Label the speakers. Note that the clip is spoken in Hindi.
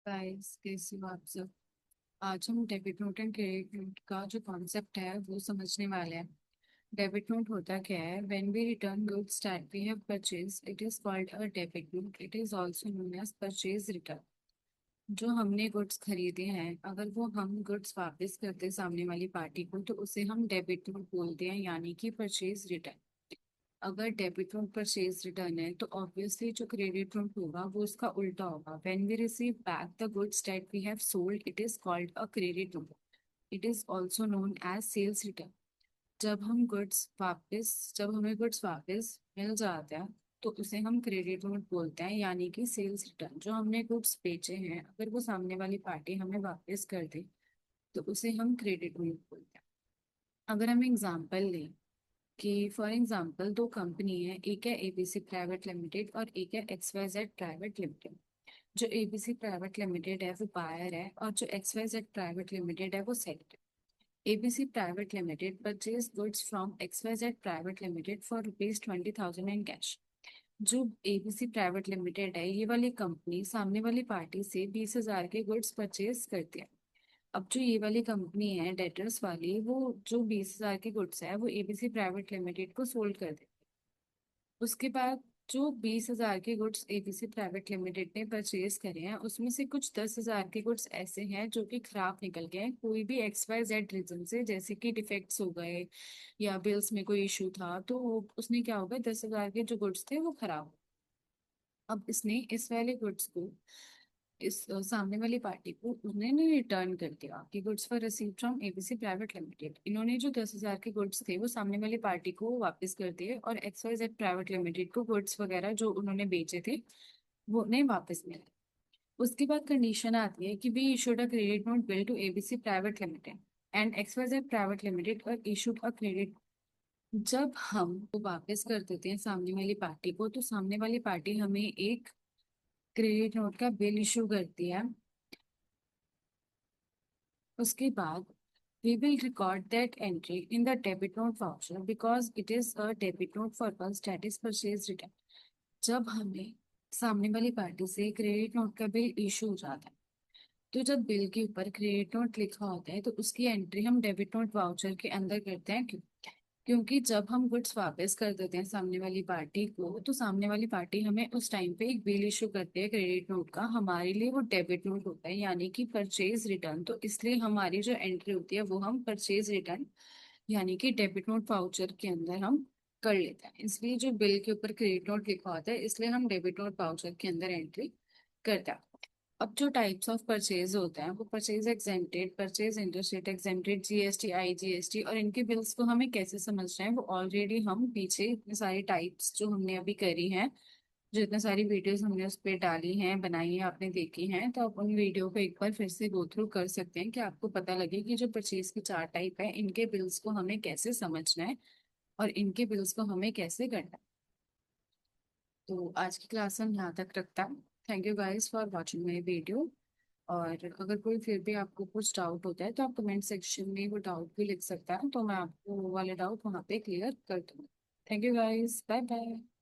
Speaker 1: गाइस, कैसे हो आप सब। आज हम debit note and credit note का जो कॉन्सेप्ट है वो समझने वाले हैं। डेबिट नोट होता क्या है? When we return goods that we have purchase it is called a debit note. It is also known as purchase return. जो हमने गुड्स खरीदे हैं, अगर वो हम गुड्स वापस करते सामने वाली पार्टी को, तो उसे हम डेबिट नोट बोलते हैं, यानी कि परचेज रिटर्न। अगर डेबिट नोट परचेज रिटर्न है तो ऑब्वियसली जो क्रेडिट नोट होगा वो उसका उल्टा होगा। When we receive back the goods that we have sold it is called a credit note. It is also known as sales return. जब हमें गुड्स वापस मिल जाते हैं तो उसे हम क्रेडिट नोट बोलते हैं, यानी कि सेल्स रिटर्न। जो हमने गुड्स बेचे हैं, अगर वो सामने वाली पार्टी हमें वापस कर दे तो उसे हम क्रेडिट नोट बोलते हैं। अगर हम एग्जांपल लें कि फॉर एग्जांपल दो कंपनी है, एक है एबीसी प्राइवेट लिमिटेड और एक है एक्सवाईजेड प्राइवेट लिमिटेड। जो एबीसी प्राइवेट लिमिटेड है वो बायर है और जो एक्सवाईजेड प्राइवेट लिमिटेड है वो सेलर है। ABC private limited purchase goods from XYZ private limited for ₹20,000 in cash. जो एबीसी प्राइवेट लिमिटेड है, ये वाली कंपनी सामने वाली पार्टी से 20,000 के गुड्स परचेज करती है। अब जो ये वाली कंपनी है डेटर्स वाली, वो जो 20,000 के गुड्स है वो एबीसी प्राइवेट लिमिटेड को सोल्ड कर दे। उसके बाद जो 20,000 के गुड्स एबीसी प्राइवेट लिमिटेड ने परचेज करे हैं, उसमें से कुछ 10,000 के गुड्स ऐसे हैं जो कि खराब निकल गए हैं, कोई भी एक्स वाई जेड रीजन से, जैसे कि डिफेक्ट्स हो गए या बिल्स में कोई इशू था, तो उसने क्या होगा, 10,000 के जो गुड्स थे वो खराब हो। अब इसने इस वाले गुड्स को सामने वाली पार्टी को उन्होंने रिटर्न कर दिया कि goods for receive from ABC private limited. इन्होंने जो 10,000 के गुड्स थे वो सामने वाली पार्टी को वापस कर दिए और एक्सवाईजेड प्राइवेट लिमिटेड को गुड्स वगैरह जो उन्होंने बेचे थे वो उन्हें वापस मिले। उसके बाद कंडीशन आती है कि we issued a credit note bill to ABC private limited and XYZ private limited और इशूड अ क्रेडिट। जब हम वो वापस कर देते हैं सामने वाली पार्टी को, तो सामने वाली पार्टी हमें एक क्रेडिट नोट का बिल इशू करती है। उसके बाद we will record that entry in the debit note voucher because it is a debit note for us, that is purchase return। जब हमें सामने वाली पार्टी से क्रेडिट नोट का बिल इशू हो जाता है, तो जब बिल के ऊपर क्रेडिट नोट लिखा होता है तो उसकी एंट्री हम डेबिट नोट वाउचर के अंदर करते हैं। क्योंकि जब हम गुड्स वापस कर देते हैं सामने वाली पार्टी को, तो सामने वाली पार्टी हमें उस टाइम पे एक बिल इशू करती है क्रेडिट नोट का। हमारे लिए वो डेबिट नोट होता है, यानी कि परचेज रिटर्न। तो इसलिए हमारी जो एंट्री होती है वो हम परचेज रिटर्न यानी कि डेबिट नोट वाउचर के अंदर हम कर लेते हैं। इसलिए जो बिल के ऊपर क्रेडिट नोट लिखा होता है, इसलिए हम डेबिट नोट वाउचर के अंदर एंट्री करते हैं। अब जो टाइप्स ऑफ परचेज होते हैं वो purchase exempted, purchase interstate exempted, GST, IGST, और इनके बिल्स को हमें कैसे समझना है वो ऑलरेडी हम पीछे इतने सारी टाइप्स जो हमने अभी करी हैं, जो इतने सारी वीडियोस हमने उस पर डाली हैं, बनाई हैं, आपने देखी हैं, तो आप उन वीडियो को एक बार फिर से गो थ्रू कर सकते हैं कि आपको पता लगे कि जो परचेज की चार टाइप है, इनके बिल्स को हमें कैसे समझना है और इनके बिल्स को हमें कैसे करना है। तो आज की क्लास हम यहाँ तक रखता है। Thank you guys for watching my video. और अगर कोई फिर भी आपको कुछ डाउट होता है तो आप कमेंट सेक्शन में वो डाउट भी लिख सकता है, तो मैं आपको वो वाले डाउट वहाँ पे क्लियर कर दूँगी। Thank you guys, bye bye.